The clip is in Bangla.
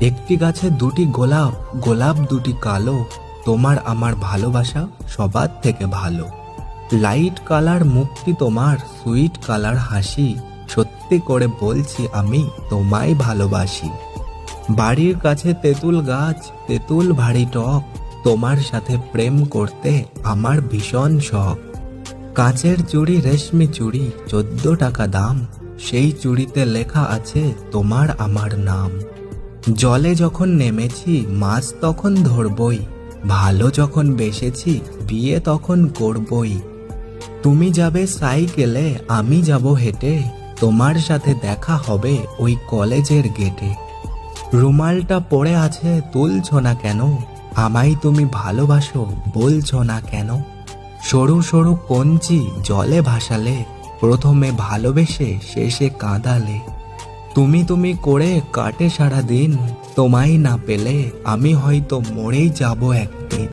একটি গাছে দুটি গোলাপ, গোলাপ দুটি কালো, তোমার আমার ভালোবাসা সবার থেকে ভালো। লাইট কালার মুখটি তোমার, সুইট কালার হাসি, সত্যি করে বলছি আমি তোমায় ভালোবাসি। বাড়ির কাছে তেঁতুল গাছ, তেঁতুল ভারী টক, তোমার সাথে প্রেম করতে আমার ভীষণ শখ। কাঁচের চুড়ি, রেশমি চুড়ি, 14 টাকা দাম, সেই চুড়িতে লেখা আছে তোমার আমার নাম। জলে যখন নেমেছি মাছ তখন ধরবই, ভালো যখন বেসেছি বিয়ে তখন করবই। তুমি যাবে সাইকেলে, আমি যাব হেঁটে, তোমার সাথে দেখা হবে ওই কলেজের গেটে। রুমালটা পড়ে আছে, তুলছো না কেন? আমায় তুমি ভালোবাসো, বলছো না কেন? সরু সরু কঞ্চি জলে ভাসালে, প্রথমে ভালোবেসে শেষে কাঁদালে। তুমি তুমি করে কাটে সারা দিন, তোমায় না পেলে আমি হয়তো মরেই যাব একদিন।